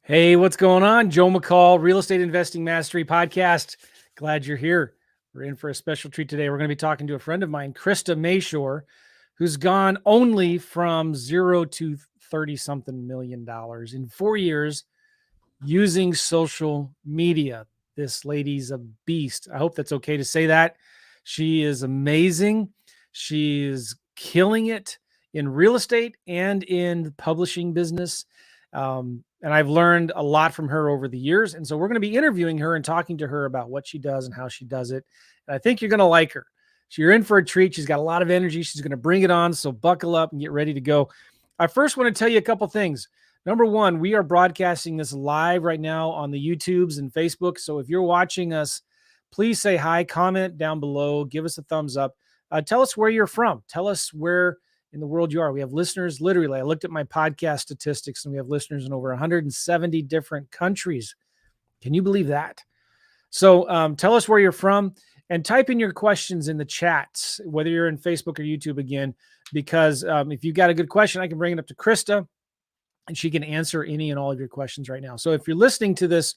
Hey, what's going on? Joe McCall, Real Estate Investing Mastery Podcast. Glad you're here. We're in for a special treat today. We're going to be talking to a friend of mine, Krista Mashore, who's gone only from 0 to 30 something million dollars in 4 years using social media. This lady's a beast. I hope that's okay to say that. She is amazing. She is killing it in real estate and in the publishing business. And I've learned a lot from her over the years. And so we're going to be interviewing her and talking to her about what she does and how she does it. And I think you're going to like her. So you're in for a treat. She's got a lot of energy. She's going to bring it on. So buckle up and get ready to go. I first want to tell you a couple things. Number one, we are broadcasting this live right now on the YouTubes and Facebook. So if you're watching us, please say hi, comment down below, give us a thumbs up. Tell us where you're from. Tell us where in the world you are. We have listeners, literally, I looked at my podcast statistics and we have listeners in over 170 different countries. Can you believe that? So tell us where you're from and type in your questions in the chats, whether you're in Facebook or YouTube again, because if you've got a good question, I can bring it up to Krista and she can answer any and all of your questions right now. So if you're listening to this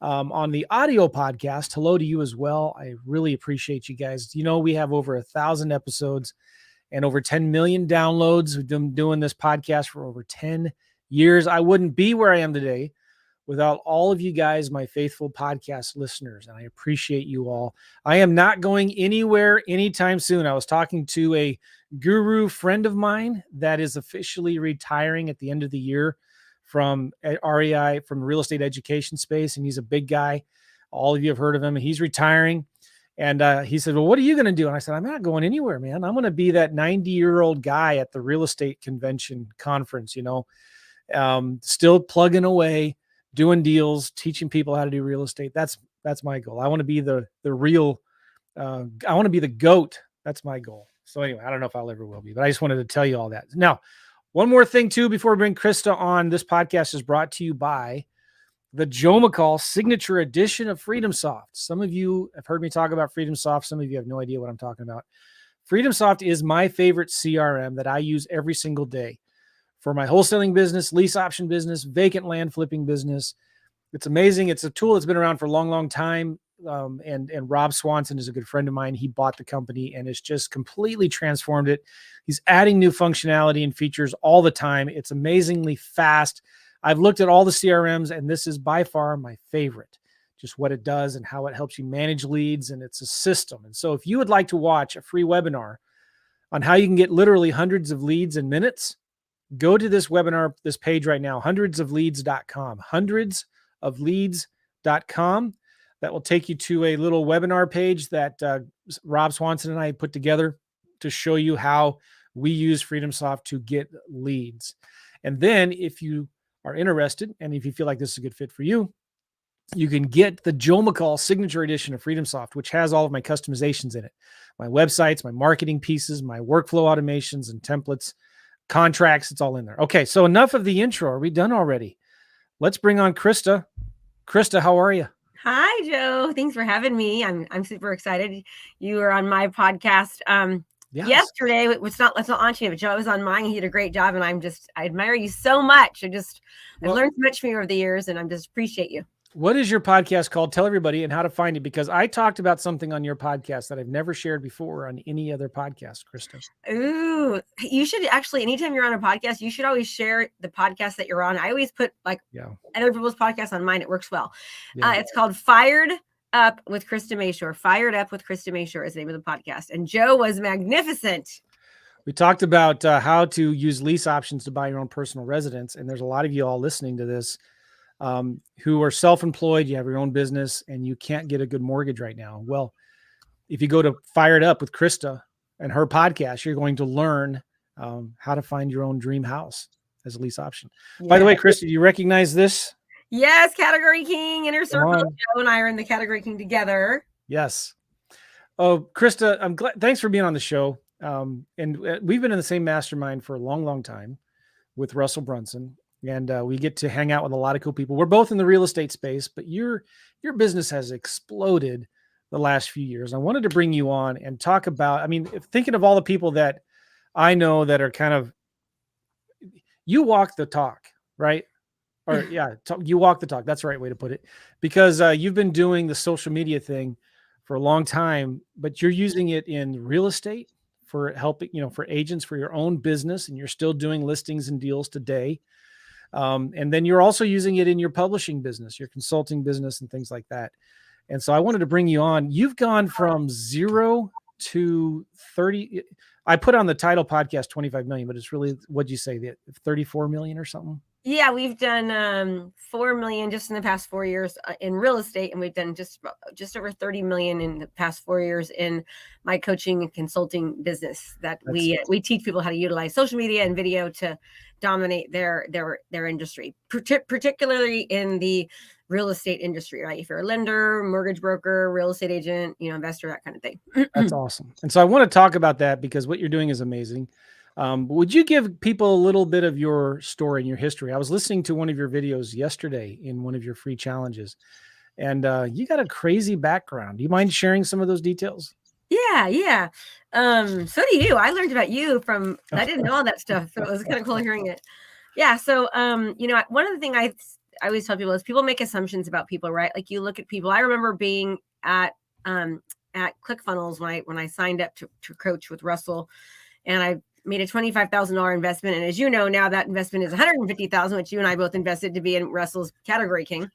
on the audio podcast, hello to you as well. I really appreciate you guys. You know, we have over 1,000 episodes and over 10 million downloads. We've been doing this podcast for over 10 years. I wouldn't be where I am today without all of you guys, my faithful podcast listeners, and I appreciate you all. I am not going anywhere anytime soon. I was talking to a guru friend of mine that is officially retiring at the end of the year from REI, from the real estate education space, and he's a big guy. All of you have heard of him. He's retiring. And he said, well, what are you going to do? And I said, I'm not going anywhere, man. I'm going to be that 90-year-old guy at the real estate convention conference, still plugging away, doing deals, teaching people how to do real estate. That's my goal. I want to be the real, I want to be the GOAT. That's my goal. So anyway, I don't know if I'll ever will be, but I just wanted to tell you all that. Now, one more thing too, before we bring Krista on, this podcast is brought to you by the Joe McCall signature edition of FreedomSoft. Some of you have heard me talk about FreedomSoft. Some of you have no idea what I'm talking about. FreedomSoft is my favorite CRM that I use every single day for my wholesaling business, lease option business, vacant land flipping business. It's amazing. It's a tool that's been around for a long, long time. And Rob Swanson is a good friend of mine. He bought the company and it's just completely transformed it. He's adding new functionality and features all the time. It's amazingly fast. I've looked at all the CRMs and this is by far my favorite, just what it does and how it helps you manage leads, and it's a system. And so if you would like to watch a free webinar on how you can get literally hundreds of leads in minutes, go to this webinar, this page right now, hundredsofleads.com, hundredsofleads.com. That will take you to a little webinar page that Rob Swanson and I put together to show you how we use FreedomSoft to get leads. And then if you are interested, and if you feel like this is a good fit for you, you can get the Joe McCall signature edition of FreedomSoft, which has all of my customizations in it, my websites, my marketing pieces, my workflow automations and templates, contracts. It's all in there. Okay, so enough of the intro. Are we done already? Let's bring on Krista. Krista, how are you? Hi, Joe. Thanks for having me. I'm super excited. You were on my podcast yesterday. Let's not launch it, but Joe was on mine. He did a great job, and I admire you so much. I've learned so much from you over the years, and I just appreciate you. What is your podcast called? Tell everybody and how to find it, because I talked about something on your podcast that I've never shared before on any other podcast, Krista. Ooh, you should actually, anytime you're on a podcast, you should always share the podcast that you're on. I always put other people's podcasts on mine. It works well. Yeah. It's called Fired Up with Krista Mashore. Fired Up with Krista Mashore is the name of the podcast. And Joe was magnificent. We talked about how to use lease options to buy your own personal residence. And there's a lot of you all listening to this who are self-employed, you have your own business, and you can't get a good mortgage right now. Well, if you go to Fired Up with Krista and her podcast, you're going to learn how to find your own dream house as a lease option. Yeah. By the way, Krista, do you recognize this? Yes, Category King, Inner Circle. Joe and I are in the Category King together. Yes. Oh, Krista, I'm glad. Thanks for being on the show. And we've been in the same mastermind for a long, long time with Russell Brunson. And we get to hang out with a lot of cool people. We're both in the real estate space, but your business has exploded the last few years. I wanted to bring you on and talk about, thinking of all the people that I know that are kind of, you walk the talk, right? or you walk the talk. That's the right way to put it, because you've been doing the social media thing for a long time, but you're using it in real estate for helping, for agents for your own business, and you're still doing listings and deals today. And then you're also using it in your publishing business, your consulting business, and things like that. And so I wanted to bring you on. You've gone from 0 to 30. I put on the title podcast 25 million, but it's really, what'd you say, 34 million or something? Yeah, we've done 4 million just in the past 4 years in real estate, and we've done just over 30 million in the past 4 years in my coaching and consulting business. We teach people how to utilize social media and video to dominate their industry, particularly in the real estate industry, right? If you're a lender, mortgage broker, real estate agent, investor, that kind of thing. That's awesome. And so I want to talk about that because what you're doing is amazing. Would you give people a little bit of your story and your history? I was listening to one of your videos yesterday in one of your free challenges, and you got a crazy background. Do you mind sharing some of those details? Yeah. So do you. I learned about you I didn't know all that stuff, so it was kind of cool hearing it. Yeah. So, one of the things I always tell people is people make assumptions about people, right? Like you look at people. I remember being at ClickFunnels when I signed up to coach with Russell, and I made a $25,000 investment. And as you know, now that investment is $150,000, which you and I both invested to be in Russell's category king.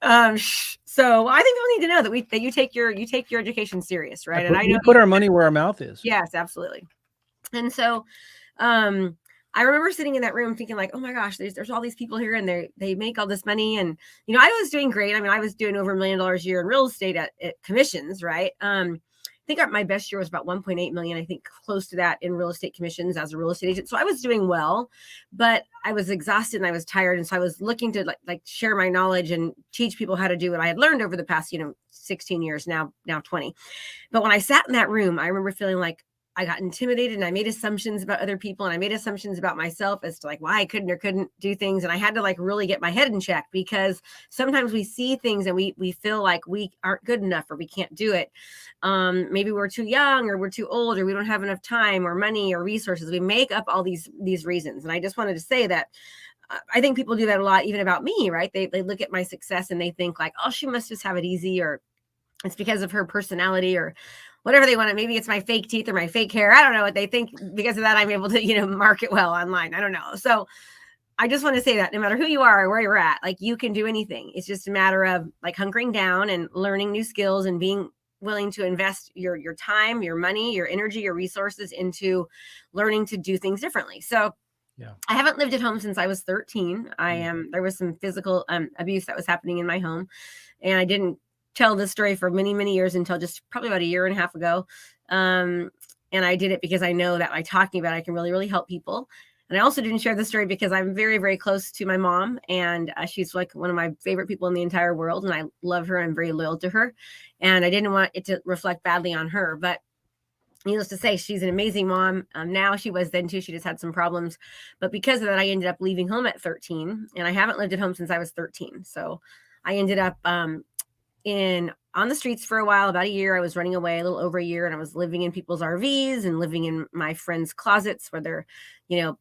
So I think people need to know that you take your education serious, right? And I know we put our money where our mouth is. Yes, absolutely. And so, I remember sitting in that room thinking like, oh my gosh, there's all these people here and they make all this money. And, I was doing great. I mean, I was doing over $1 million a year in real estate at commissions, right? I think my best year was about 1.8 million. I think close to that in real estate commissions as a real estate agent. So I was doing well, but I was exhausted and I was tired. And so I was looking to like share my knowledge and teach people how to do what I had learned over the past, 16 years, now 20. But when I sat in that room, I remember feeling like I got intimidated and I made assumptions about other people and I made assumptions about myself as to like why I couldn't or couldn't do things. And I had to like really get my head in check, because sometimes we see things and we feel like we aren't good enough or we can't do it. Maybe we're too young or we're too old or we don't have enough time or money or resources. We make up all these reasons. And I just wanted to say that I think people do that a lot, even about me, right? They look at my success and they think like, oh, she must just have it easy, or it's because of her personality or whatever they want to. Maybe it's my fake teeth or my fake hair. I don't know what they think. Because of that, I'm able to, market well online. I don't know. So I just want to say that no matter who you are or where you're at, like you can do anything. It's just a matter of like hunkering down and learning new skills and being willing to invest your time, your money, your energy, your resources into learning to do things differently. So yeah, I haven't lived at home since I was 13. There was some physical abuse that was happening in my home, and I didn't tell this story for many, many years until just probably about a year and a half ago. And I did it because I know that by talking about it, I can really, really help people. And I also didn't share the story because I'm very, very close to my mom, and she's like one of my favorite people in the entire world. And I love her. I'm very loyal to her, and I didn't want it to reflect badly on her, but needless to say, she's an amazing mom. Now she was then too. She just had some problems, but because of that, I ended up leaving home at 13, and I haven't lived at home since I was 13. So I ended up, on the streets for a while, about a year. I was running away a little over a year, and I was living in people's RVs and living in my friends' closets where their,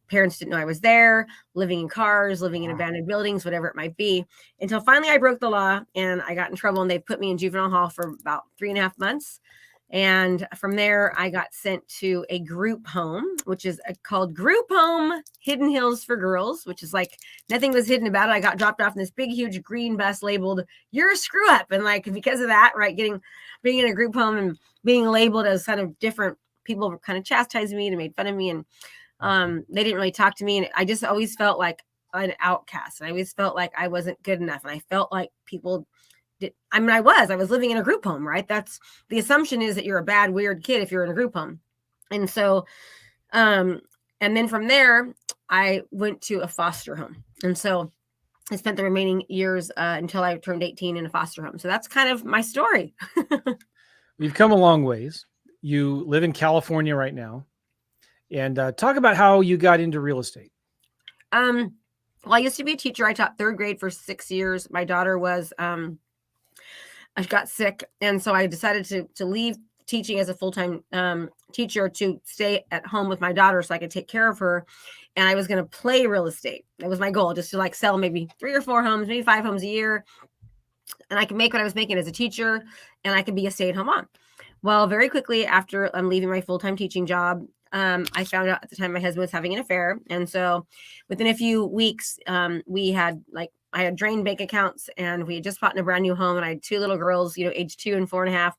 parents didn't know I was there, living in cars, living in abandoned buildings, whatever it might be, until finally I broke the law and I got in trouble, and they put me in juvenile hall for about 3.5 months. And from there, I got sent to a group home, which is called Group Home Hidden Hills for Girls, which is like nothing was hidden about it. I got dropped off in this big, huge green bus labeled "You're a screw up," and like because of that, right, being in a group home and being labeled as kind of different, people kind of chastised me and made fun of me, and they didn't really talk to me, and I just always felt like an outcast, and I always felt like I wasn't good enough, and I felt like people. I was living in a group home, right? That's the assumption, is that you're a bad, weird kid if you're in a group home. And so, and then from there, I went to a foster home. And so I spent the remaining years until I turned 18 in a foster home. So that's kind of my story. We've come a long ways. You live in California right now, and talk about how you got into real estate. Well, I used to be a teacher. I taught 3rd grade for 6 years. My daughter was, I got sick, and so I decided to leave teaching as a full-time teacher to stay at home with my daughter so I could take care of her. and I was going to play real estate. That was my goal, just to like sell maybe 3 or 4 homes, maybe 5 homes a year. And I could make what I was making as a teacher, and I could be a stay-at-home mom. Well, very quickly after I'm leaving my full-time teaching job, I found out at the time my husband was having an affair. And so within a few weeks, I had drained bank accounts, and we had just bought in a brand new home, and I had 2 little girls, age 2 and 4.5.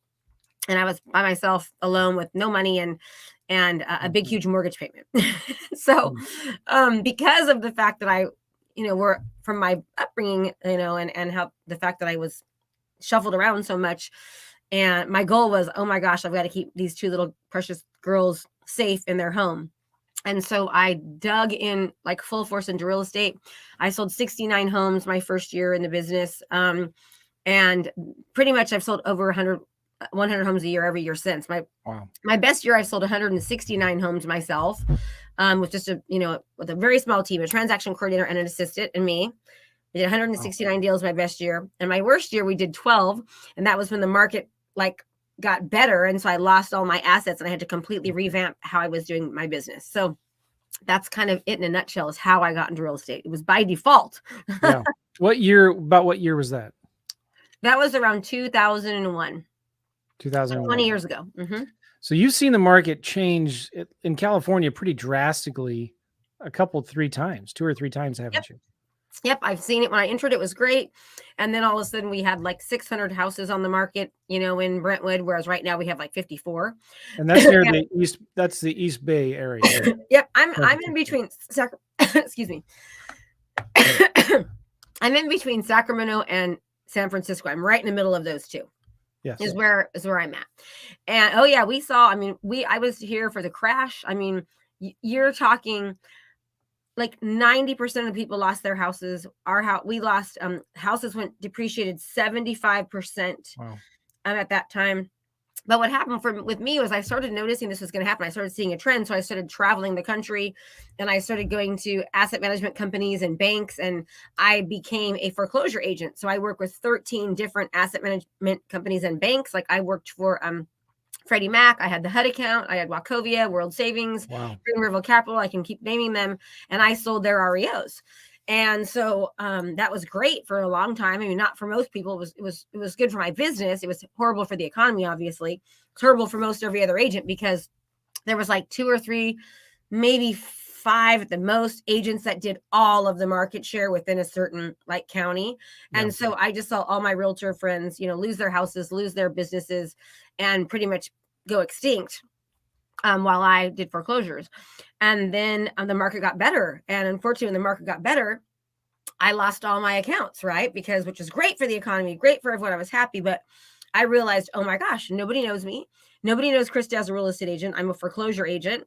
And I was by myself alone with no money and a big, huge mortgage payment. So because of the fact that I, were from my upbringing, and how the fact that I was shuffled around so much, and my goal was, oh my gosh, I've got to keep these 2 little precious girls safe in their home. And so I dug in like full force into real estate. I sold 69 homes my first year in the business. And pretty much I've sold over 100 homes a year every year since. My best year, I sold 169 homes myself, with just with a very small team, a transaction coordinator and an assistant and me. We did 169 deals my best year. And my worst year, we did 12. And that was when the market got better. And so I lost all my assets, and I had to completely revamp how I was doing my business. So that's kind of it in a nutshell, is how I got into real estate. It was by default. Yeah. About what year was that? That was around 2001. 2001. 20 years ago. Mm-hmm. So you've seen the market change in California pretty drastically 2 or 3 times, haven't you? Yep. I've seen it. When I entered, it was great. And then all of a sudden we had like 600 houses on the market, in Brentwood, whereas right now we have like 54. And that's near the East. That's the East Bay area. Yep. I'm in between, excuse me. I'm in between Sacramento and San Francisco. I'm right in the middle of those 2. Yes. Is where I'm at. And I was here for the crash. I mean, you're talking like 90% of people lost their houses. We lost, houses went depreciated 75%. Wow. At that time. But what happened with me was I started noticing this was going to happen. I started seeing a trend. So I started traveling the country, and I started going to asset management companies and banks, and I became a foreclosure agent. So I work with 13 different asset management companies and banks. Like I worked for Freddie Mac. I had the HUD account. I had Wachovia, World Savings, Green River Capital. I can keep naming them. And I sold their REOs. And so that was great for a long time. I mean, not for most people. It was good for my business. It was horrible for the economy, obviously. It's horrible for most every other agent, because there was like 2 or 3, maybe 5 at the most agents that did all of the market share within a certain county. And so I just saw all my realtor friends, lose their houses, lose their businesses, and pretty much go extinct. While I did foreclosures. And then the market got better. And unfortunately, when the market got better, I lost all my accounts, right? Which is great for the economy, great for everyone. I was happy, but I realized, oh my gosh, nobody knows me. Nobody knows Krista as a real estate agent. I'm a foreclosure agent.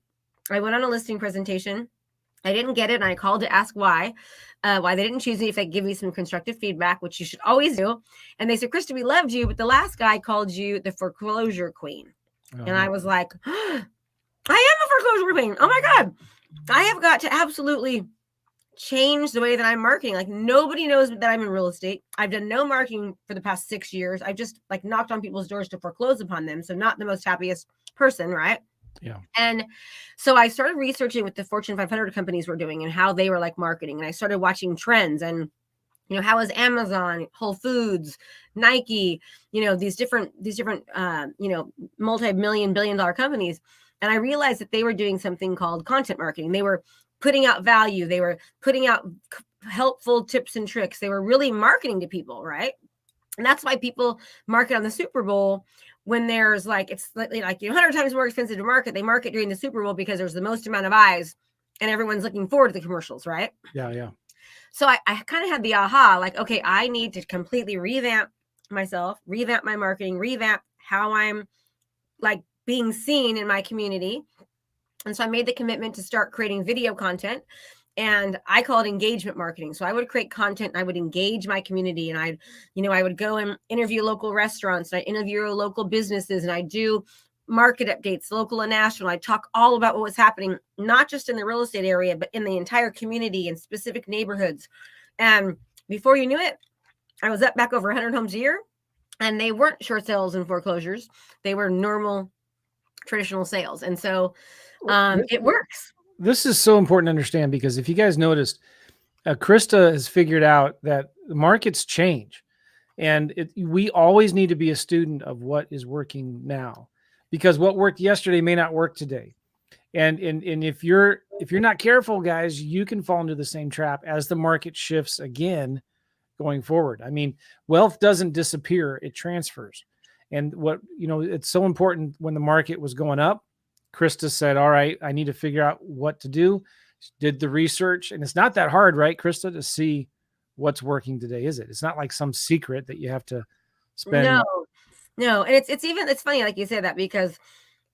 I went on a listing presentation. I didn't get it. And I called to ask why they didn't choose me, if they give me some constructive feedback, which you should always do. And they said, Krista, we loved you, but the last guy called you the foreclosure queen. And I was like, I am a foreclosure queen. Oh my God. I have got to absolutely change the way that I'm marketing. Like nobody knows that I'm in real estate. I've done no marketing for the past 6 years. I've just knocked on people's doors to foreclose upon them. So not the most happiest person, right? Yeah. And so I started researching what the Fortune 500 companies were doing and how they were marketing. And I started watching trends, and how is Amazon, Whole Foods, Nike, these different multi-million, billion-dollar companies. And I realized that they were doing something called content marketing. They were putting out value. They were putting out helpful tips and tricks. They were really marketing to people, right? And that's why people market on the Super Bowl when there's it's 100 times more expensive to market. They market during the Super Bowl because there's the most amount of eyes and everyone's looking forward to the commercials, right? Yeah, yeah. So I kind of had the aha, okay, I need to completely revamp myself, revamp my marketing, revamp how I'm being seen in my community. And so I made the commitment to start creating video content, and I call it engagement marketing. So I would create content and I would engage my community, and I would go and interview local restaurants, and I interview local businesses, and I do market updates, local and national. I talk all about what was happening, not just in the real estate area, but in the entire community and specific neighborhoods. And before you knew it, I was up back over 100 homes a year, and they weren't short sales and foreclosures. They were normal traditional sales. And so it works. this is so important to understand, because if you guys noticed, Krista has figured out that the markets change, and we always need to be a student of what is working now, because what worked yesterday may not work today. And if you're not careful, guys, you can fall into the same trap as the market shifts again going forward. I mean, wealth doesn't disappear, it transfers. And it's so important. When the market was going up, Krista said, all right, I need to figure out what to do. She did the research, and it's not that hard, right, Krista, to see what's working today, is it? It's not like some secret that you have to spend. No. And it's funny, like you say that, because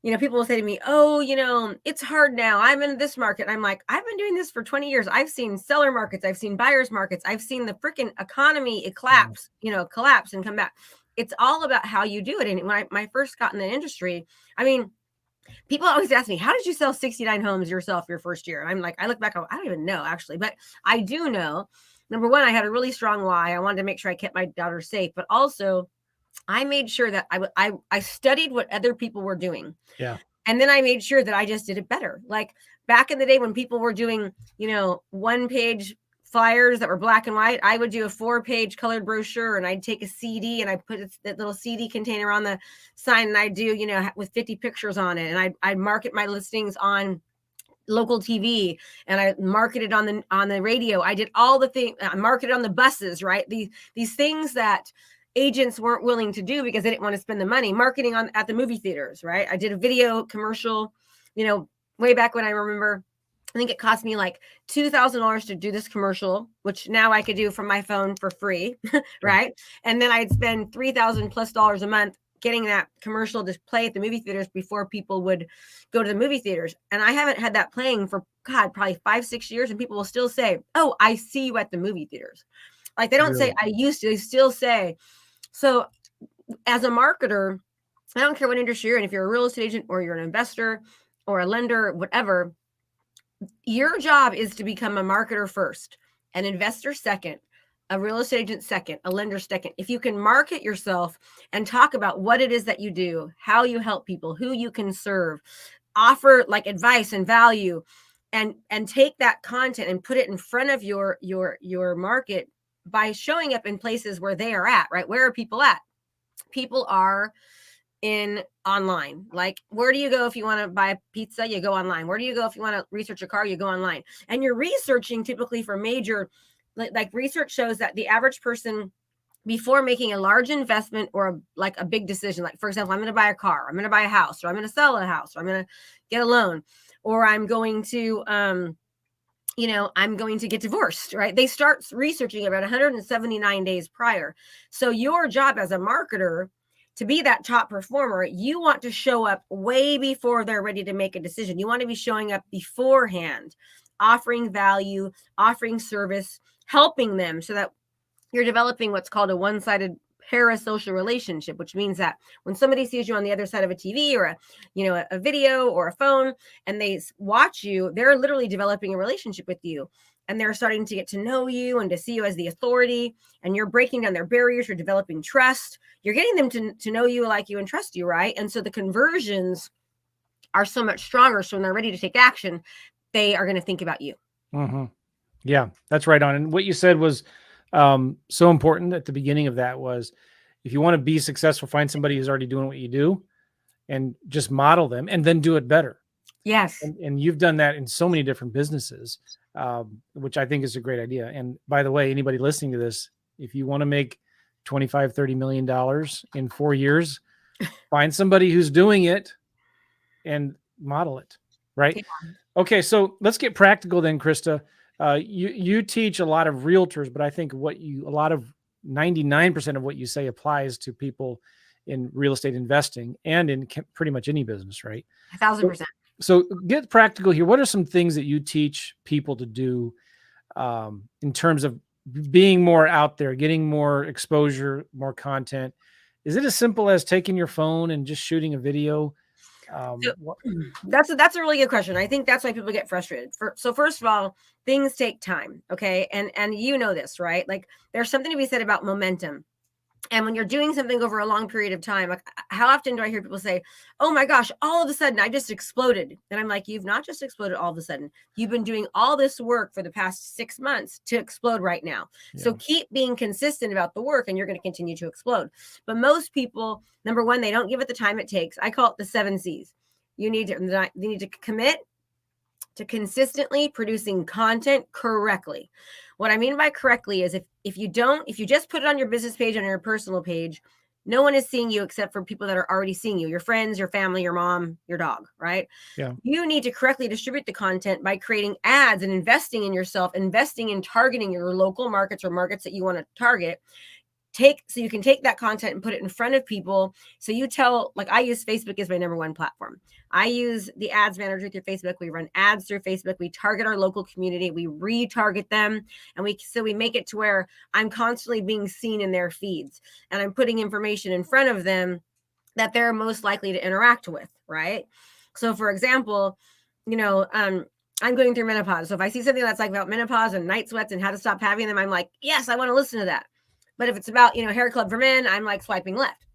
people will say to me, oh, it's hard now, I'm in this market. I'm like, I've been doing this for 20 years. I've seen seller markets. I've seen buyers markets. I've seen the freaking economy collapse and come back. It's all about how you do it. And when I first got in the industry, I mean, people always ask me, how did you sell 69 homes yourself your first year? And I'm like, I look back, I don't even know, actually. But I do know, number one, I had a really strong why. I wanted to make sure I kept my daughter safe, but also I made sure that I studied what other people were doing. Yeah. And then I made sure that I just did it better. Like back in the day when people were doing, 1-page flyers that were black and white, I would do a 4-page colored brochure, and I'd take a CD and I put that little CD container on the sign, and I'd do, with 50 pictures on it. And I'd market my listings on local TV, and I marketed on the radio. I did all the things. I marketed on the buses, right? These things that agents weren't willing to do because they didn't want to spend the money. Marketing at the movie theaters, right? I did a video commercial, way back when. I remember, I think it cost me like $2,000 to do this commercial, which now I could do from my phone for free, right? And then I'd spend $3,000+ a month getting that commercial to play at the movie theaters before people would go to the movie theaters. And I haven't had that playing for, God, probably 5-6 years. And people will still say, oh, I see you at the movie theaters. Like they don't say I used to, they still say. So as a marketer, I don't care what industry you're in, if you're a real estate agent or you're an investor or a lender, whatever, your job is to become a marketer first, an investor second, a real estate agent second, a lender second. If you can market yourself and talk about what it is that you do, how you help people, who you can serve, offer like advice and value, and take that content and put it in front of your market by showing up in places where they are at, right? Where are people at? People are in online. Like, where do you go if you want to buy pizza? You go online. Where do you go if you want to research a car? You go online. And you're researching typically for major, like research shows that the average person, before making a large investment or a big decision, like for example, I'm going to buy a car, I'm going to buy a house, or I'm going to sell a house, or I'm going to get a loan, or I'm going to, I'm going to get divorced, right? They start researching about 179 days prior. So your job as a marketer, to be that top performer, you want to show up way before they're ready to make a decision. You want to be showing up beforehand, offering value, offering service, helping them, so that you're developing what's called a one-sided parasocial relationship, which means that when somebody sees you on the other side of a TV or a video or a phone, and they watch you, they're literally developing a relationship with you, and they're starting to get to know you and to see you as the authority, and you're breaking down their barriers. You're developing trust. You're getting them to know you, like you, and trust you, right? And so the conversions are so much stronger. So when they're ready to take action, they are going to think about you. Mm-hmm. Yeah, that's right on. And what you said was so important at the beginning of that was, if you want to be successful, find somebody who's already doing what you do and just model them and then do it better. Yes. And you've done that in so many different businesses, which I think is a great idea. And by the way, anybody listening to this, if you want to make $25-30 million in 4 years, find somebody who's doing it and model it. Right. Yeah. Okay. So let's get practical then, Krista. You teach a lot of realtors, but I think 99% of what you say applies to people in real estate investing and in pretty much any business, right? 1,000%. So get practical here. What are some things that you teach people to do in terms of being more out there, getting more exposure, more content? Is it as simple as taking your phone and just shooting a video? That's a really good question. I think that's why people get frustrated. So first of all, things take time. Okay. And you know this, right? Like there's something to be said about momentum. And when you're doing something over a long period of time, like how often do I hear people say, oh my gosh, all of a sudden I just exploded. And I'm like, you've not just exploded all of a sudden. You've been doing all this work for the past 6 months to explode right now. Yeah. So keep being consistent about the work and you're going to continue to explode. But most people, number one, they don't give it the time it takes. I call it the 7 C's. You need to commit to consistently producing content correctly. What I mean by correctly is if you just put it on your business page, on your personal page, no one is seeing you except for people that are already seeing you, your friends, your family, your mom, your dog, right? Yeah. You need to correctly distribute the content by creating ads and investing in yourself, investing in targeting your local markets or markets that you want to target. So you can take that content and put it in front of people. So you tell, like I use Facebook as my number one platform. I use the ads manager through Facebook. We run ads through Facebook. We target our local community. We retarget them. And we make it to where I'm constantly being seen in their feeds and I'm putting information in front of them that they're most likely to interact with. Right. So for example, I'm going through menopause. So if I see something that's like about menopause and night sweats and how to stop having them, I'm like, yes, I want to listen to that. But if it's about, hair club for men, I'm like swiping left.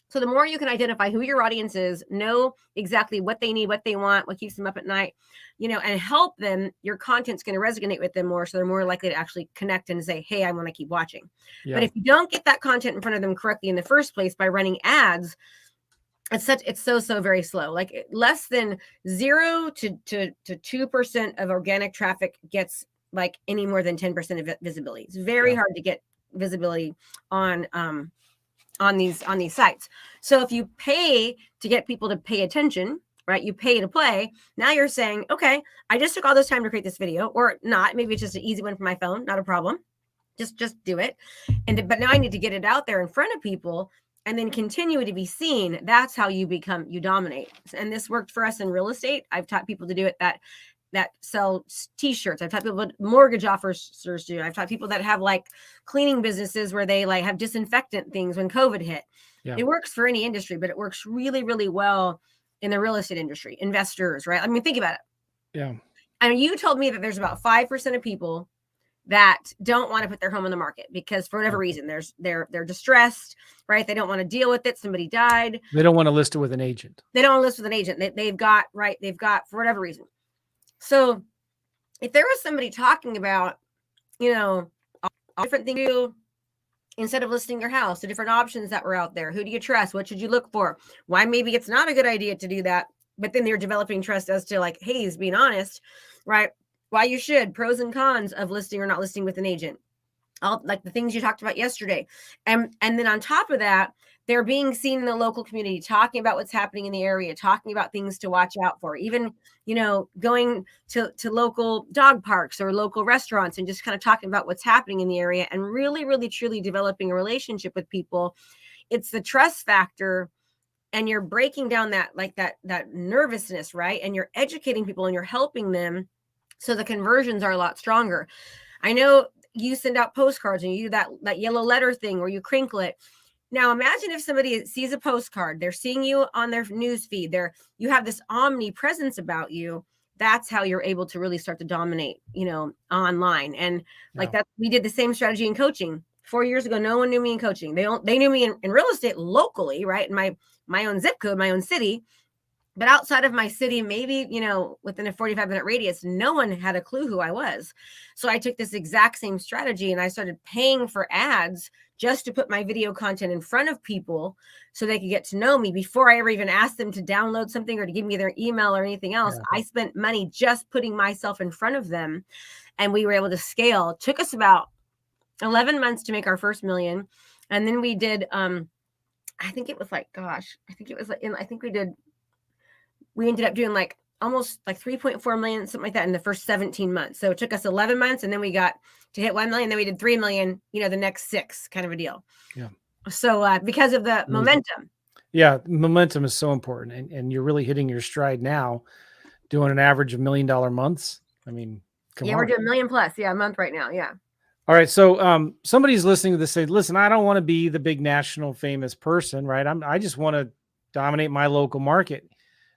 So the more you can identify who your audience is, know exactly what they need, what they want, what keeps them up at night, and help them, your content's going to resonate with them more. So they're more likely to actually connect and say, hey, I want to keep watching. Yeah. But if you don't get that content in front of them correctly in the first place by running ads, it's so very slow. Like less than 0 to 2% of organic traffic gets like any more than 10% of visibility. It's very hard to get visibility on these sites. So if you pay to get people to pay attention, right? You pay to play. Now you're saying, okay, I just took all this time to create this video, or not. Maybe it's just an easy one for my phone, not a problem. Just do it. But now I need to get it out there in front of people and then continue to be seen. That's how you dominate. And this worked for us in real estate. I've taught people to do it that sell t-shirts. I've taught people what mortgage officers do. I've taught people that have like cleaning businesses where they like have disinfectant things when COVID hit. Yeah. It works for any industry, but it works really, really well in the real estate industry. Investors, right? I mean, think about it. Yeah. And you told me that there's about 5% of people that don't want to put their home on the market because for whatever reason, they're distressed, right? They don't want to deal with it. Somebody died. They don't want to list it with an agent. They don't want to list with an agent. They've got for whatever reason. So if there was somebody talking about, all different things to do instead of listing your house, the different options that were out there, who do you trust? What should you look for? Why maybe it's not a good idea to do that, but then they're developing trust as to like, hey, he's being honest, right? Why you should, pros and cons of listing or not listing with an agent. All like the things you talked about yesterday. And then on top of that, they're being seen in the local community, talking about what's happening in the area, talking about things to watch out for, even, going to local dog parks or local restaurants and just kind of talking about what's happening in the area and really, really, truly developing a relationship with people. It's the trust factor. And you're breaking down that nervousness, right? And you're educating people and you're helping them. So the conversions are a lot stronger. I know you send out postcards and you do that yellow letter thing where you crinkle it. Now, imagine if somebody sees a postcard, they're seeing you on their news feed, you have this omnipresence about you. That's how you're able to really start to dominate, online. And like that, we did the same strategy in coaching 4 years ago. No one knew me in coaching. They knew me in real estate locally, right? In my own zip code, my own city. But outside of my city, maybe, within a 45-minute radius, no one had a clue who I was. So I took this exact same strategy and I started paying for ads just to put my video content in front of people so they could get to know me before I ever even asked them to download something or to give me their email or anything else. Yeah. I spent money just putting myself in front of them and we were able to scale. It took us about 11 months to make our first $1 million. And then we did, we ended up doing like almost like 3.4 million, something like that in the first 17 months. So it took us 11 months and then we got to hit 1 million. Then we did 3 million, the next 6 kind of a deal. Yeah. So because of the momentum. Yeah. Momentum is so important. And you're really hitting your stride now doing an average of $1 million months. I mean, come on. We're doing $1 million plus. Yeah. A month right now. Yeah. All right. So somebody's listening to this, say, listen, I don't want to be the big national famous person, right? I just want to dominate my local market.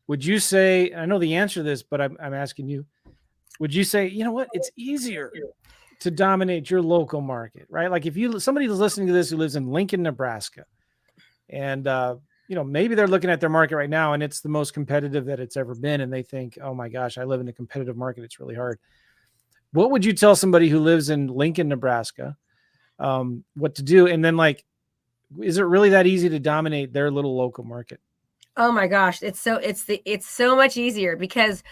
Would you say, I know the answer to this, but I'm asking you, would you say, you know what, it's easier to dominate your local market, right? Like if somebody who's listening to this who lives in Lincoln, Nebraska, and maybe they're looking at their market right now and it's the most competitive that it's ever been, and they think, oh my gosh, I live in a competitive market, it's really hard. What would you tell somebody who lives in Lincoln, Nebraska, what to do? And then, like, is it really that easy to dominate their little local market? Oh my gosh, it's so much easier, because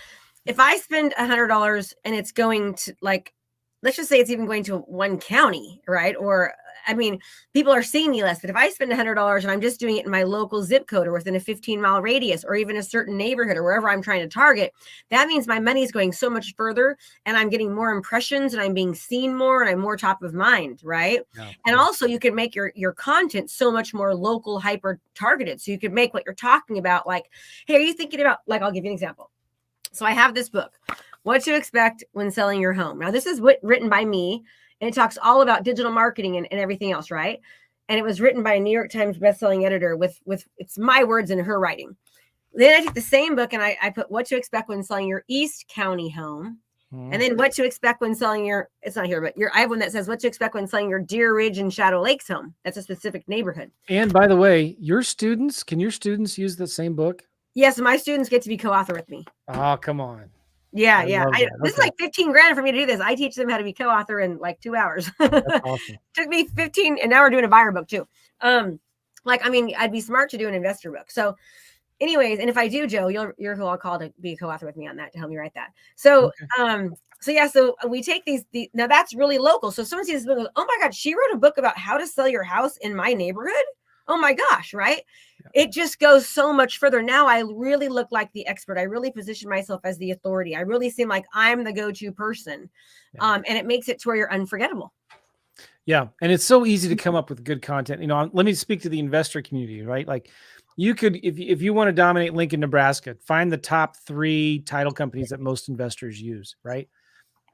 if I spend $100 and it's going to, like, let's just say it's even going to one county, right? Or, I mean, people are seeing me less, but if I spend $100 and I'm just doing it in my local zip code or within a 15-mile radius or even a certain neighborhood or wherever I'm trying to target, that means my money is going so much further and I'm getting more impressions and I'm being seen more and I'm more top of mind, right? Yeah. And also you can make your content so much more local, hyper targeted. So you could make what you're talking about, like, hey, are you thinking about, like, I'll give you an example. So I have this book, What to Expect When Selling Your Home. Now, this is written by me, and it talks all about digital marketing and everything else, right? And it was written by a New York Times bestselling editor with it's my words in her writing. Then I took the same book and I put What to Expect When Selling Your East County Home. And then What to Expect When Selling Your, it's not here, but I have one that says What to Expect When Selling Your Deer Ridge and Shadow Lakes home. That's a specific neighborhood. And by the way, can your students use the same book? Yes, my students get to be co-author with me. Oh, come on. Yeah. This is like $15,000 for me to do this. I teach them how to be co-author in like 2 hours. That's awesome. Took me 15, and now we're doing a buyer book too. I'd be smart to do an investor book. So anyways, and if I do, Joe, you're who I'll call to be a co-author with me on that, to help me write that. So, okay. So we take now that's really local. So if someone sees this book and goes, oh my God, she wrote a book about how to sell your house in my neighborhood. Oh my gosh, right? Yeah. It just goes so much further. Now I really look like the expert. I really position myself as the authority. I really seem like I'm the go-to person. Yeah. And it makes it to where you're unforgettable. Yeah. And it's so easy to come up with good content. Let me speak to the investor community, right? Like you could, if you want to dominate Lincoln, Nebraska, find the top 3 title companies that most investors use, right?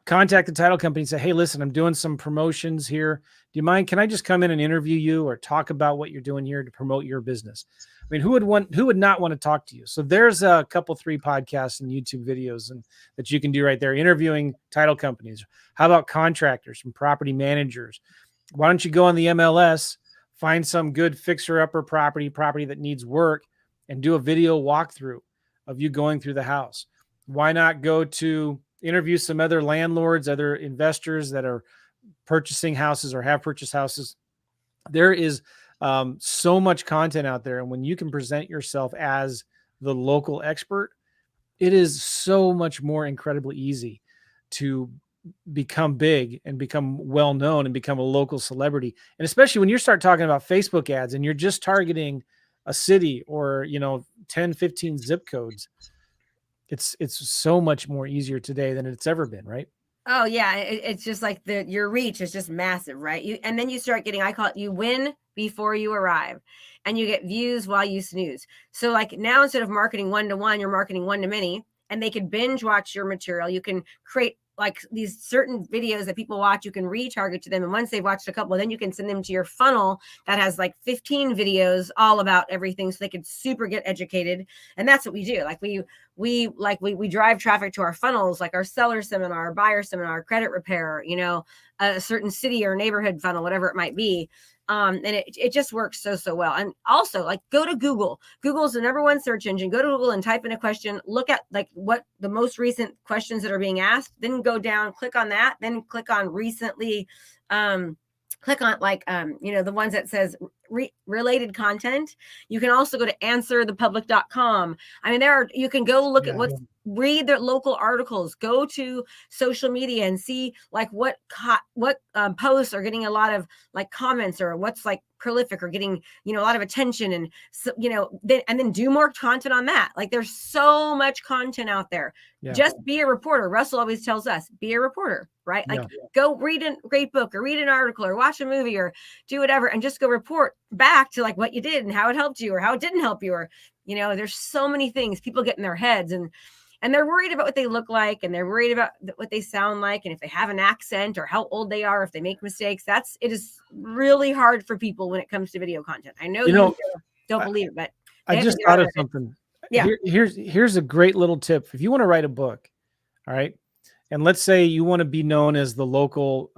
Contact the title company and say, hey, listen, I'm doing some promotions here. Do you mind? Can I just come in and interview you or talk about what you're doing here to promote your business? I mean, who would not want to talk to you? So there's a couple, 3 podcasts and YouTube videos that you can do right there, interviewing title companies. How about contractors and property managers? Why don't you go on the MLS, find some good fixer-upper property that needs work, and do a video walkthrough of you going through the house? Why not go to interview some other landlords, other investors that are purchasing houses or have purchased houses? There is so much content out there. And when you can present yourself as the local expert, it is so much more incredibly easy to become big and become well-known and become a local celebrity. And especially when you start talking about Facebook ads and you're just targeting a city or, 10, 15 zip codes, it's so much more easier today than it's ever been, right? Oh yeah. It's just like your reach is just massive, right? And then you start getting, I call it, you win before you arrive, and you get views while you snooze. So like now, instead of marketing 1-to-1, you're marketing 1-to-many, and they can binge watch your material. You can create like these certain videos that people watch, you can retarget to them. And once they've watched a couple, then you can send them to your funnel that has like 15 videos all about everything, so they can super get educated. And that's what we do. Like we drive traffic to our funnels, like our seller seminar, our buyer seminar, credit repair, a certain city or neighborhood funnel, whatever it might be. And it just works so well. And also, like, go to Google. Google's the #1 search engine. Go to Google and type in a question. Look at like what the most recent questions that are being asked. Then go down, click on that. Then click on recently. Click on like the ones that says related content. You can also go to answerthepublic.com. I mean, you can go look at read their local articles, go to social media and see like what posts are getting a lot of like comments, or what's like prolific or getting, a lot of attention. And so, then do more content on that. Like there's so much content out there. Yeah. Just be a reporter. Russell always tells us, be a reporter, right? Like go read a great book or read an article or watch a movie or do whatever, and just go report back to like what you did and how it helped you or how it didn't help you. Or, there's so many things people get in their heads, and they're worried about what they look like, and they're worried about what they sound like, and if they have an accent or how old they are, if they make mistakes. It is really hard for people when it comes to video content. I know you don't believe it, but I just thought of something. Yeah. Here's a great little tip. If you want to write a book, all right, And let's say you want to be known as the local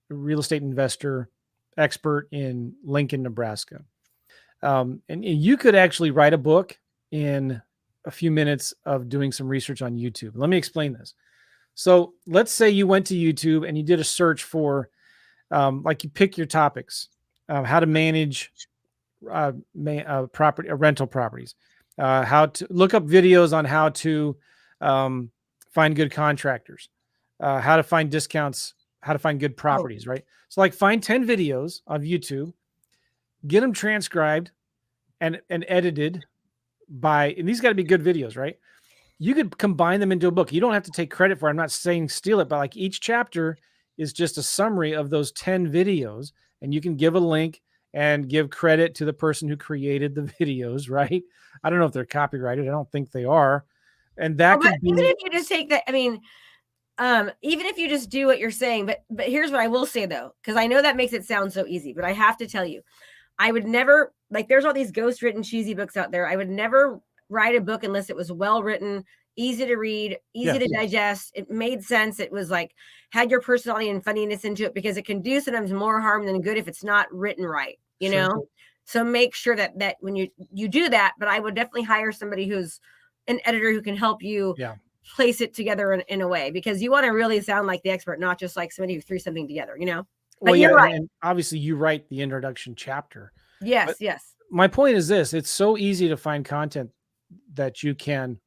real estate investor expert in Lincoln, Nebraska. And you could actually write a book in a few minutes of doing some research on YouTube. Let me explain this. So let's say you went to YouTube and you did a search for, like you pick your topics, how to manage rental properties, how to look up videos on how to find good contractors, how to find discounts, how to find good properties, right? So like find 10 videos of YouTube, get them transcribed and edited and these got to be good videos, right? You could combine them into a book. You don't have to take credit for it. I'm not saying steal it, but like each chapter is just a summary of those 10 videos, and you can give a link and give credit to the person who created the videos, right? I don't know if they're copyrighted. I don't think they are. And that could be, even if you just take that, I mean, even if you just do what you're saying, but here's what I will say though, because I know that makes it sound so easy, but I have to tell you, I would never, like, there's all these ghost written cheesy books out there. I would never write a book unless it was well written, easy to read, easy to digest. It made sense. It was like, had your personality and funniness into it, because it can do sometimes more harm than good if it's not written right, you know? So make sure that when you do that, but I would definitely hire somebody who's an editor who can help you place it together in a way, because you want to really sound like the expert, not just like somebody who threw something together, you know? But you're right. And obviously you write the introduction chapter. Yes, yes. My point is this: it's so easy to find content that you can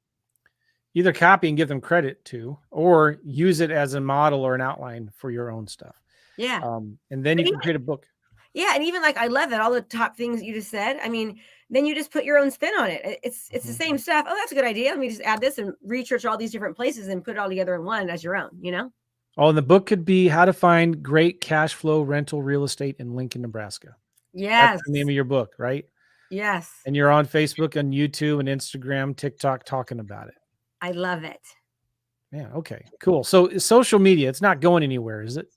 either copy and give them credit to, or use it as a model or an outline for your own stuff. Yeah. And then you can create a book. Yeah. And even like, I love that, all the top things you just said. I mean, then you just put your own spin on it. It's the same stuff. Oh, that's a good idea. Let me just add this and research all these different places and put it all together in one as your own, you know? Oh, and the book could be How to Find Great Cash Flow Rental Real Estate in Lincoln, Nebraska. Yes. That's the name of your book, right? Yes. And you're on Facebook and YouTube and Instagram, TikTok, talking about it. I love it. Yeah. Okay, cool. So social media, it's not going anywhere, is it?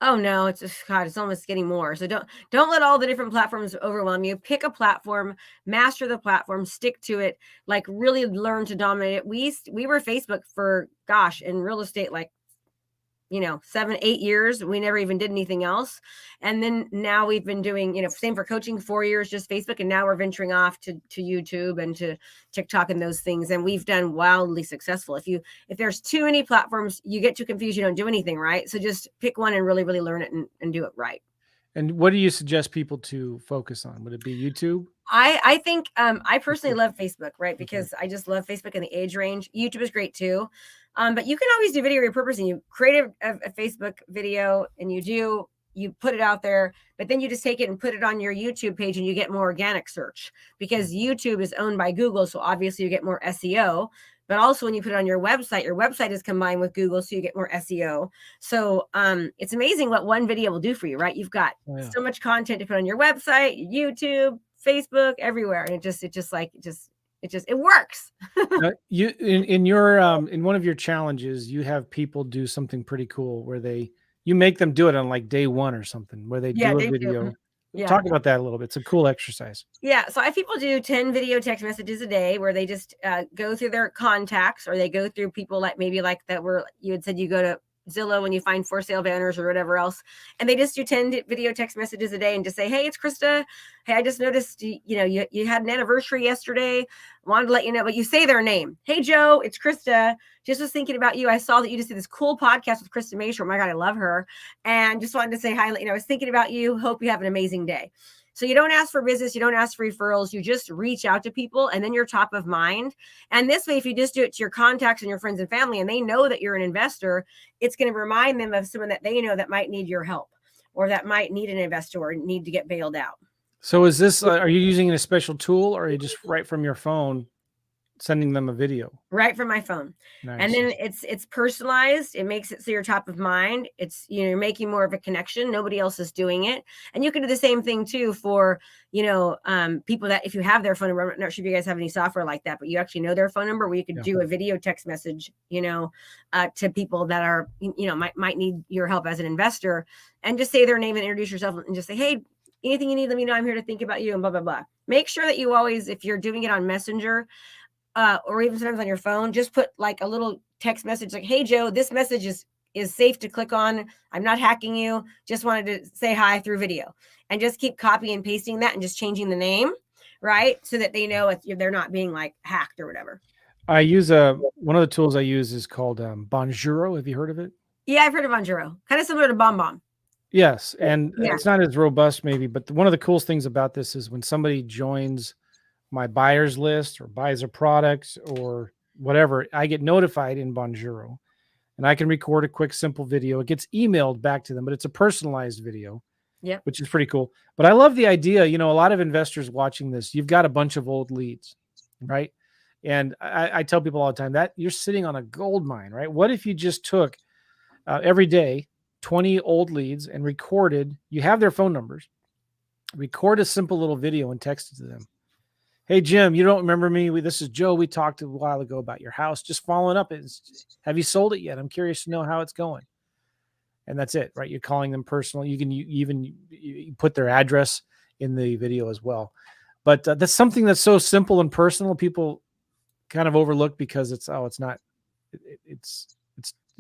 Oh no, it's just, God, it's almost getting more. So don't let all the different platforms overwhelm you. Pick a platform, master the platform, stick to it, like really learn to dominate it. We were Facebook for, gosh, in real estate, like, 7, 8 years. We never even did anything else. And then now we've been doing, same for coaching, 4 years, just Facebook. And now we're venturing off to YouTube and to TikTok and those things. And we've done wildly successful. If there's too many platforms, you get too confused. You don't do anything right. So just pick one and really, really learn it and do it right. And what do you suggest people to focus on? Would it be YouTube? I think I personally love Facebook, right? Because I just love Facebook and the age range. YouTube is great too. But you can always do video repurposing. You create a Facebook video and you put it out there, but then you just take it and put it on your YouTube page and you get more organic search, because YouTube is owned by Google. So obviously you get more SEO, but also when you put it on your website is combined with Google. So you get more SEO. So it's amazing what one video will do for you, right? You've got so much content to put on your website, YouTube, Facebook, everywhere. And it works. You in one of your challenges, you have people do something pretty cool where you make them do it on like day one or something, where they do a video. Talk about that a little bit. It's a cool exercise. Yeah. So I have people do 10 video text messages a day where they just go through their contacts, or they go through people like maybe like that were, you had said you go to Zillow when you find for sale banners or whatever else. And they just do 10 video text messages a day and just say, hey, it's Krista. Hey, I just noticed, you had an anniversary yesterday. Wanted to let you know, but you say their name. Hey, Joe, it's Krista. Just was thinking about you. I saw that you just did this cool podcast with Krista Mashore. Oh my God, I love her. And just wanted to say hi. I was thinking about you. Hope you have an amazing day. So you don't ask for business. You don't ask for referrals. You just reach out to people, and then you're top of mind. And this way, if you just do it to your contacts and your friends and family, and they know that you're an investor, it's going to remind them of someone that they know that might need your help, or that might need an investor or need to get bailed out. So is this, are you using a special tool, or are you just right from your phone sending them a video? Right from my phone. Nice. And then it's personalized. It makes it so you're top of mind. It's, you're making more of a connection. Nobody else is doing it. And you can do the same thing too for, people that, if you have their phone number, I'm not sure if you guys have any software like that, but you actually know their phone number, where you could do a video text message, to people that are, might need your help as an investor, and just say their name and introduce yourself and just say, hey, anything you need, let me know. I'm here to think about you and blah, blah, blah. Make sure that you always, if you're doing it on Messenger, or even sometimes on your phone, just put like a little text message like, hey, Joe, this message is safe to click on. I'm not hacking you. Just wanted to say hi through video, and just keep copying and pasting that and just changing the name, right? So that they know they're not being like hacked or whatever. I use one of the tools I use is called Bonjoro. Have you heard of it? Yeah, I've heard of Bonjoro. Kind of similar to BombBomb. Yes, and it's not as robust maybe, but one of the coolest things about this is when somebody joins my buyers list or buys a product or whatever, I get notified in Bonjoro, and I can record a quick, simple video. It gets emailed back to them, but it's a personalized video, which is pretty cool. But I love the idea. A lot of investors watching this, you've got a bunch of old leads, right? And I tell people all the time that you're sitting on a gold mine, right? What if you just took every day 20 old leads and recorded, you have their phone numbers, record a simple little video and text it to them. Hey, Jim, you don't remember me? This is Joe. We talked a while ago about your house. Just following up. Have you sold it yet? I'm curious to know how it's going. And that's it, right? You're calling them personal. You can even put their address in the video as well. But that's something that's so simple and personal. People kind of overlook because it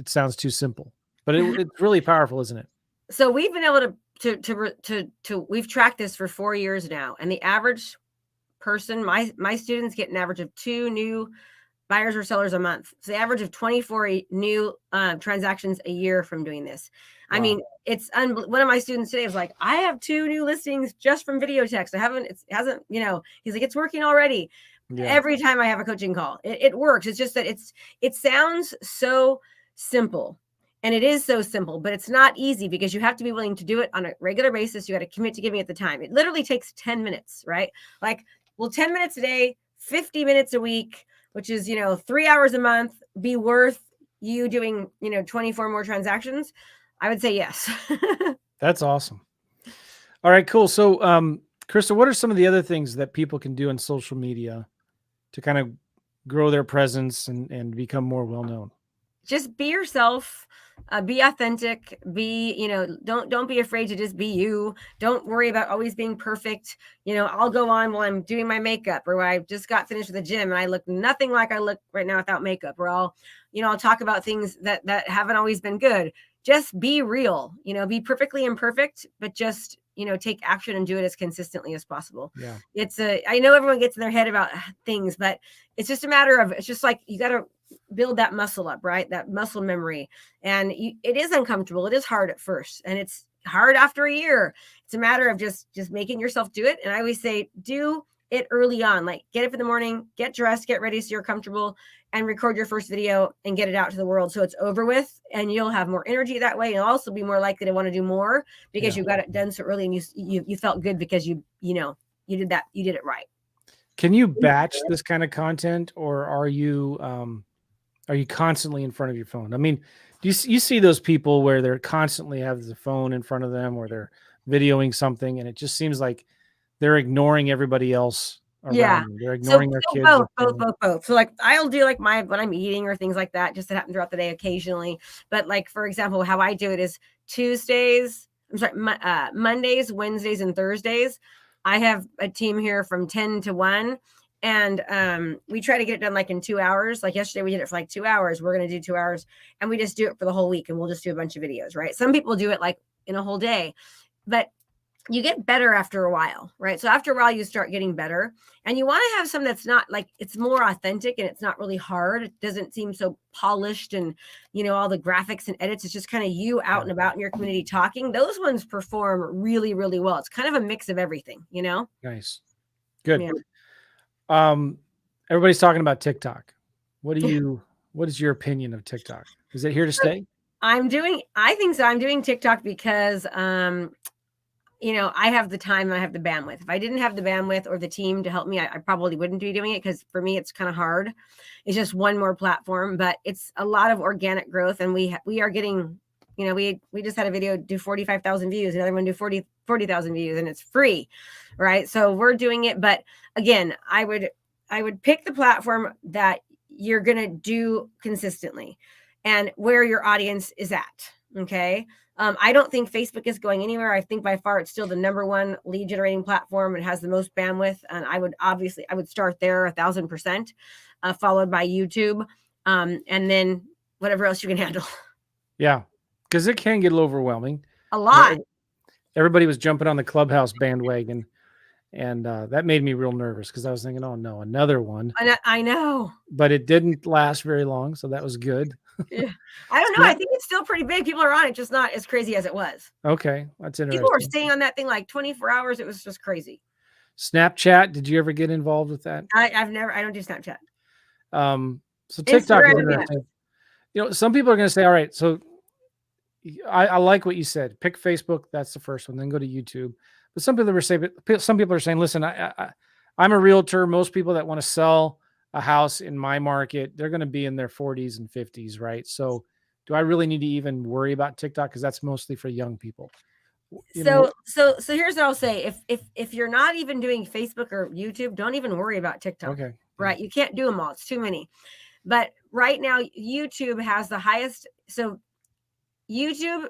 sounds too simple, but it's really powerful, isn't it? So we've been able to we've tracked this for 4 years now, and the average person, my students get an average of 2 new buyers or sellers a month. So the average of 24 new transactions a year from doing this. Wow. I mean, it's one of my students today was like, I have 2 new listings just from video text. It hasn't, he's like, it's working already. Yeah. Every time I have a coaching call, it works. It's just that it sounds so simple, and it is so simple, but it's not easy because you have to be willing to do it on a regular basis. You got to commit to giving it the time. It literally takes 10 minutes, right? Like, will 10 minutes a day, 50 minutes a week, which is, 3 hours a month, be worth you doing, 24 more transactions? I would say yes. That's awesome. All right, cool. So, Krista, what are some of the other things that people can do on social media to kind of grow their presence and become more well-known? Just be yourself, be authentic, don't be afraid to just be you. Don't worry about always being perfect. I'll go on while I'm doing my makeup, or I just got finished with the gym and I look nothing like I look right now without makeup, or I'll talk about things that haven't always been good. Just be real, be perfectly imperfect, but just, take action and do it as consistently as possible. Yeah. I know everyone gets in their head about things, but it's just a matter of, it's just like, you got to build that muscle up, right? That muscle memory. And it is uncomfortable. It is hard at first, and it's hard after a year. It's a matter of just making yourself do it. And I always say, do it early on. Like, get up in the morning, get dressed, get ready so you're comfortable, and record your first video and get it out to the world so it's over with, and you'll have more energy that way. And you'll also be more likely to want to do more because you got it done so early, and you felt good because you did that, you did it right. Can you batch this kind of content, or are you constantly in front of your phone? I mean, do you see those people where they're constantly have the phone in front of them, or they're videoing something, and it just seems like they're ignoring everybody else around them. They're ignoring their kids. Both. So like, I'll do like when I'm eating or things like that, just to happen throughout the day occasionally. But like, for example, how I do it is Mondays, Wednesdays, and Thursdays. I have a team here from 10 to 1. And we try to get it done like in 2 hours. Like yesterday, we did it for like 2 hours. We're going to do 2 hours, and we just do it for the whole week, and we'll just do a bunch of videos, right? Some people do it like in a whole day, but you get better after a while, right? So after a while, you start getting better, and you want to have some that's not like, it's more authentic and it's not really hard. It doesn't seem so polished and, all the graphics and edits. It's just kind of you out and about in your community talking. Those ones perform really, really well. It's kind of a mix of everything, Nice. Good. Yeah. Everybody's talking about TikTok. What is your opinion of TikTok? Is it here to stay? I think so. I'm doing TikTok because, I have the time and I have the bandwidth. If I didn't have the bandwidth or the team to help me, I probably wouldn't be doing it, because for me, it's kind of hard. It's just one more platform, but it's a lot of organic growth. And we are getting, we just had a video do 45,000 views, another one do 40,000 views, and it's free, right? So we're doing it. But again, I would pick the platform that you're going to do consistently and where your audience is at. Okay. I don't think Facebook is going anywhere. I think by far it's still the number one lead generating platform. It has the most bandwidth. And I would start there 1,000%, followed by YouTube. And then whatever else you can handle. Yeah, because it can get a little overwhelming. A lot. Everybody was jumping on the Clubhouse bandwagon, and that made me real nervous because I was thinking, oh no, another one. I know. But it didn't last very long, so that was good. Yeah. I don't know. I think it's still pretty big. People are on it, just not as crazy as it was. Okay, that's interesting. People were staying on that thing like 24 hours. It was just crazy. Snapchat, did you ever get involved with that? I don't do Snapchat. So TikTok is interesting. You know, some people are going to say, all right, so I like what you said. Pick Facebook, that's the first one, then go to YouTube. But some people are saying, listen, I'm a realtor. Most people that want to sell a house in my market, they're going to be in their 40s and 50s, right? So do I really need to even worry about TikTok? Because that's mostly for young people. So here's what I'll say. If you're not even doing Facebook or YouTube, don't even worry about TikTok. Okay. Right. You can't do them all. It's too many. But right now, YouTube has the highest. So YouTube,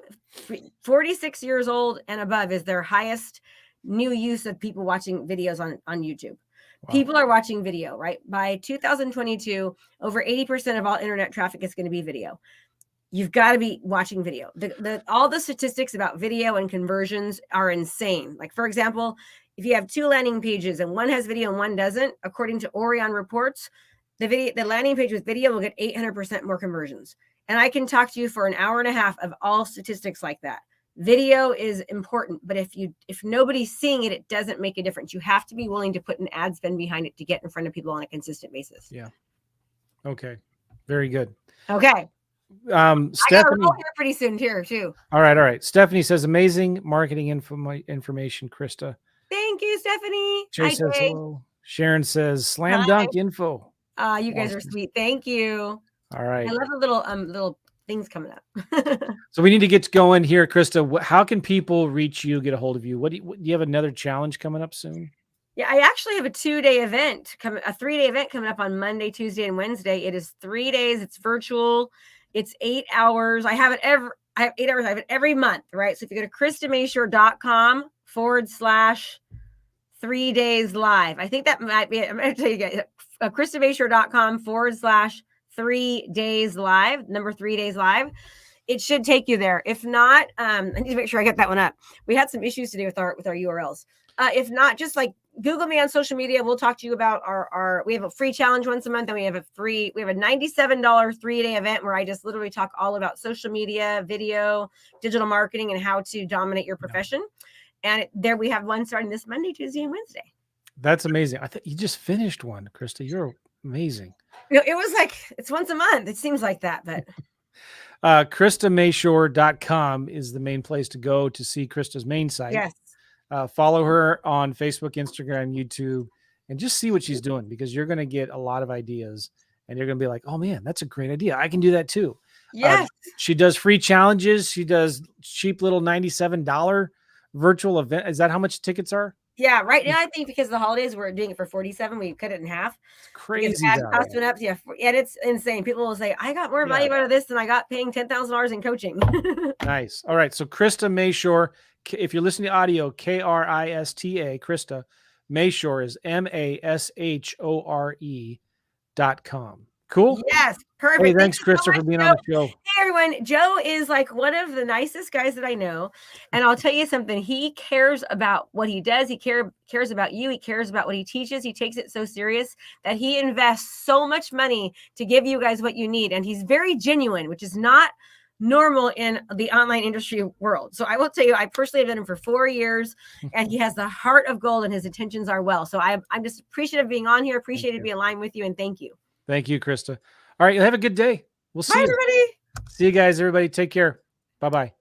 46 years old and above is their highest new use of people watching videos on YouTube. Wow. People are watching video, right? By 2022, over 80% of all internet traffic is going to be video. You've got to be watching video. All the statistics about video and conversions are insane. Like, for example, if you have 2 landing pages and one has video and one doesn't, according to Orion reports, the landing page with video will get 800% more conversions. And I can talk to you for an hour and a half of all statistics like that. Video is important, but if nobody's seeing it, it doesn't make a difference. You have to be willing to put an ad spend behind it to get in front of people on a consistent basis. Yeah. Okay. Very good. Okay. Stephanie, I got a roll here pretty soon here too. All right. Stephanie says, amazing marketing information, Krista. Thank you, Stephanie. Jay says hello. Sharon says, slam dunk info. You guys are sweet. Thank you. All right. I love the little things coming up. So we need to get going here, Krista. How can people reach you, get a hold of you? Do you have another challenge coming up soon? Yeah, I actually have a 3-day event coming up on Monday, Tuesday, and Wednesday. It is 3 days. It's virtual. It's 8 hours. I have 8 hours. I have it every month, right? So if you go to KristaMashore.com/3 days live, I think that might be it. I'm going to tell you guys, KristaMashore.com/3 days live, number 3 days live. It should take you there. If not, I need to make sure I get that one up. We had some issues today with our URLs. If not, just like Google me on social media. We'll talk to you about we have a free challenge once a month, and we have a $97 3-day event where I just literally talk all about social media, video, digital marketing, and how to dominate your profession. And there we have one starting this Monday, Tuesday, and Wednesday. That's amazing. I thought you just finished one, Krista. You're amazing. It was like, it's once a month. It seems like that, but KristaMashore.com is the main place to go to see Krista's main site. Yes. Follow her on Facebook, Instagram, YouTube, and just see what she's doing, because you're going to get a lot of ideas and you're going to be like, oh man, that's a great idea. I can do that too. Yes. She does free challenges. She does cheap little $97 virtual event. Is that how much tickets are? Yeah. Right now, I think because of the holidays, we're doing it for $47. We cut it in half. It's crazy. Cost went up. Yeah. And it's insane. People will say, I got more value out of this than I got paying $10,000 in coaching. Nice. All right. So Krista Mashore, if you're listening to audio, Krista, Krista Mashore is MASHORE.com. Cool. Yes. Perfect. Hey, thanks, Krista, for being on the show. Hey, everyone. Joe is like one of the nicest guys that I know. And I'll tell you something. He cares about what he does. He cares about you. He cares about what he teaches. He takes it so serious that he invests so much money to give you guys what you need. And he's very genuine, which is not normal in the online industry world. So I will tell you, I personally have been him for 4 years, and he has the heart of gold and his intentions are well. So I'm just appreciative of being on here, appreciated to be aligned with you, and thank you. Thank you, Krista. All right, have a good day. We'll see you. Bye, everybody. See you guys, everybody. Take care. Bye-bye.